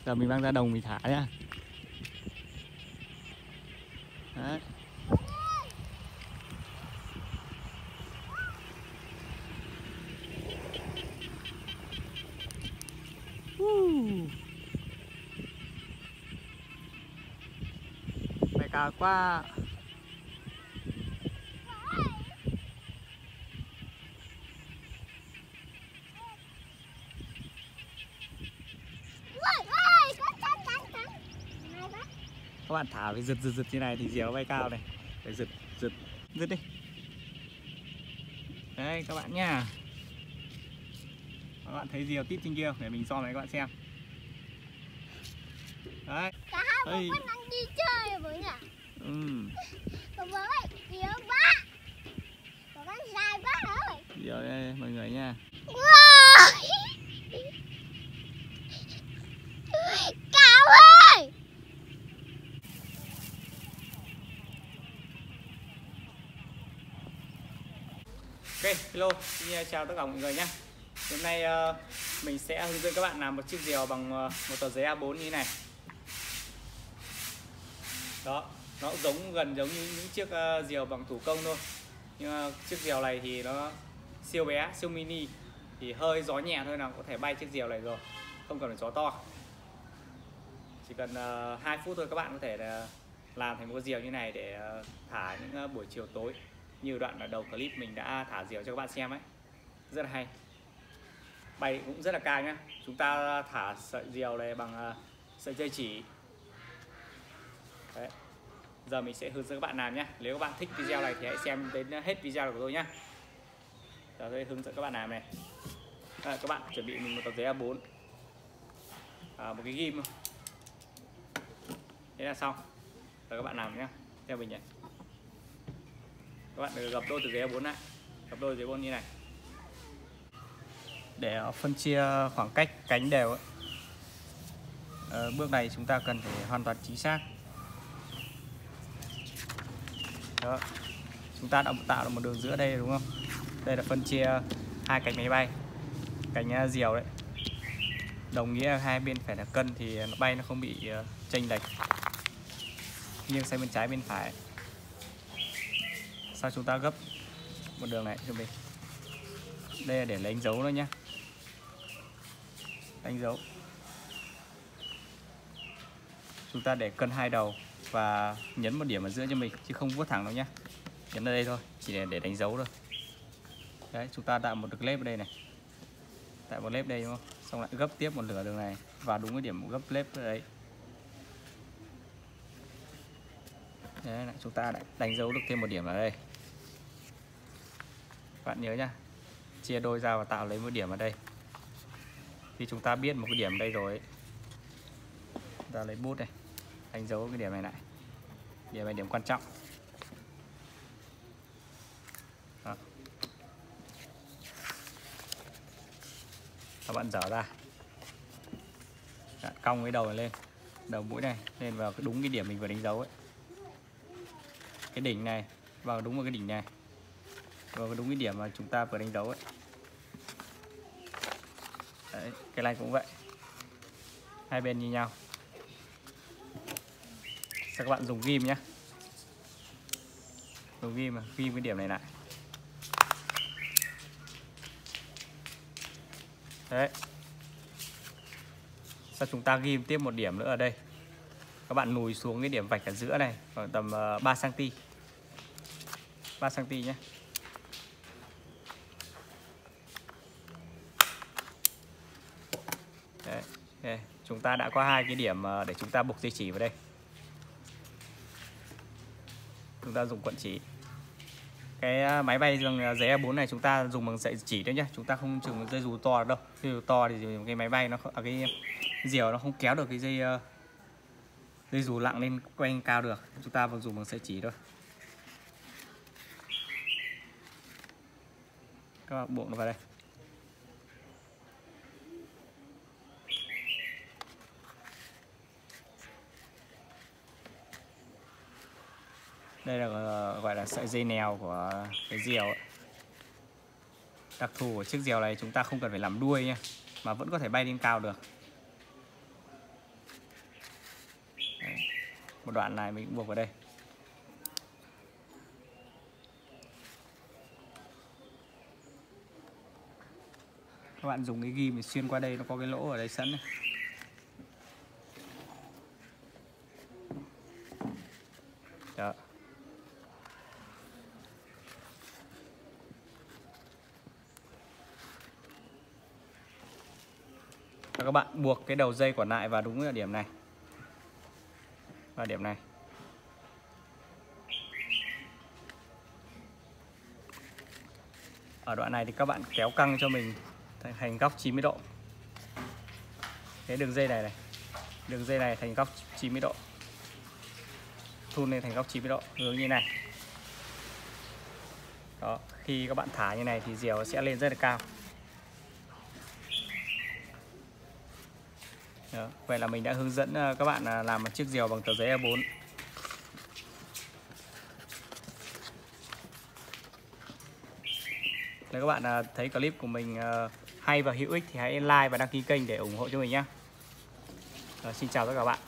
Giờ mình mang ra đồng mình thả nhá. Đấy. Bay cao quá. Các bạn thả phải giật như này thì diều bay cao này. Phải giật đi. Đấy các bạn nha. Các bạn thấy diều tít trên kia, để mình so với các bạn xem. Đấy. Cả hai bố con đang đi chơi với nhỉ? Bố ơi, diều ba. Bố con dài quá rồi. Diều đây mọi người nha. Wow. Cao ơi. Ok, hello, xin chào tất cả mọi người nhé. Hôm nay mình sẽ hướng dẫn các bạn làm một chiếc diều bằng một tờ giấy A4 như thế này. Đó, nó gần giống như những chiếc diều bằng thủ công thôi. Nhưng chiếc diều này thì nó siêu bé, siêu mini. Thì hơi gió nhẹ thôi là có thể bay chiếc diều này rồi. Không cần phải gió to. Chỉ cần 2 phút thôi các bạn có thể làm thành một cái diều như này để thả những buổi chiều tối. Như đoạn ở đầu clip mình đã thả diều cho các bạn xem ấy. Rất là hay. Bay cũng rất là cao nhá. Chúng ta thả sợi diều này bằng sợi dây chỉ. Đấy. Giờ mình sẽ hướng dẫn các bạn làm nhé. Nếu các bạn thích video này thì hãy xem đến hết video của tôi nhé. Giờ tôi hướng dẫn các bạn làm này. Các bạn chuẩn bị mình một tờ giấy A4, một cái ghim. Thế là xong. Giờ các bạn làm nhé. Theo mình nhé. Các bạn gập đôi tờ giấy A4 lại. Gập đôi giấy A4 như này. Để phân chia khoảng cách cánh đều ấy. Bước này chúng ta cần phải hoàn toàn chính xác. Đó. Chúng ta đã tạo được một đường giữa đây đúng không? Đây là phân chia hai cánh máy bay, cánh diều đấy. Đồng nghĩa hai bên phải là cân thì nó bay nó không bị chênh lệch, nghiêng sang bên trái bên phải. Sau chúng ta gấp một đường này cho mình. Đây là để lấy đánh dấu nữa nhé. Đánh dấu. Chúng ta để cân hai đầu và nhấn một điểm ở giữa cho mình chứ không vuốt thẳng đâu nhé. Nhấn ở đây thôi, chỉ để đánh dấu thôi. Đấy, chúng ta tạo một được lép ở đây này. Tạo một lép đây đúng không? Xong lại gấp tiếp một nửa đường này và đúng cái điểm gấp lép ở đấy. Đấy, chúng ta lại đánh dấu được thêm một điểm ở đây. Bạn nhớ nhá, chia đôi ra và tạo lấy một điểm ở đây. Khi chúng ta biết một cái điểm ở đây rồi ấy, chúng ta lấy bút này, đánh dấu cái điểm này lại. Điểm này điểm quan trọng. Đó. Các bạn dở ra. Đó, cong cái đầu này lên, đầu mũi này lên vào đúng cái điểm mình vừa đánh dấu ấy. Cái đỉnh này vào đúng vào cái đỉnh này, vào đúng cái điểm mà chúng ta vừa đánh dấu ấy. Đấy, cái này cũng vậy, hai bên như nhau. Sau các bạn dùng ghim nhé, dùng ghim cái điểm này lại. Đấy. Sau chúng ta ghim tiếp một điểm nữa ở đây. Các bạn lùi xuống cái điểm vạch ở giữa này khoảng tầm 3 cm. 3 cm nhé. Đấy. Okay. Chúng ta đã có hai cái điểm để chúng ta buộc dây chỉ vào đây. Chúng ta dùng cuộn chỉ. Cái máy bay giấy A4 này chúng ta dùng bằng sợi chỉ đấy nhé. Chúng ta không dùng dây dù to đâu. Dây dù to thì cái máy bay nó cái diều nó không kéo được cái dây dù nặng lên quanh cao được. Chúng ta dùng bằng sợi chỉ thôi. Các bạn buộc nó vào đây. Đây là gọi là sợi dây nèo của cái diều ấy. Đặc thù của chiếc diều này chúng ta không cần phải làm đuôi nha, mà vẫn có thể bay lên cao được. Một đoạn này mình buộc vào đây. Các bạn dùng cái ghim để xuyên qua đây, nó có cái lỗ ở đây sẵn này. Đó. Và các bạn buộc cái đầu dây còn lại vào đúng ở điểm này. Vào điểm này. Ở đoạn này thì các bạn kéo căng cho mình thành góc 90 độ. Cái đường dây này này. Đường dây này thành góc 90 độ. Thun lên thành góc 90 độ, hướng như này. Đó, khi các bạn thả như này thì diều sẽ lên rất là cao. Đó, vậy là mình đã hướng dẫn các bạn làm một chiếc diều bằng tờ giấy A4. Nếu các bạn thấy clip của mình hay và hữu ích thì hãy like và đăng ký kênh để ủng hộ cho mình nhé. Xin chào tất cả các bạn.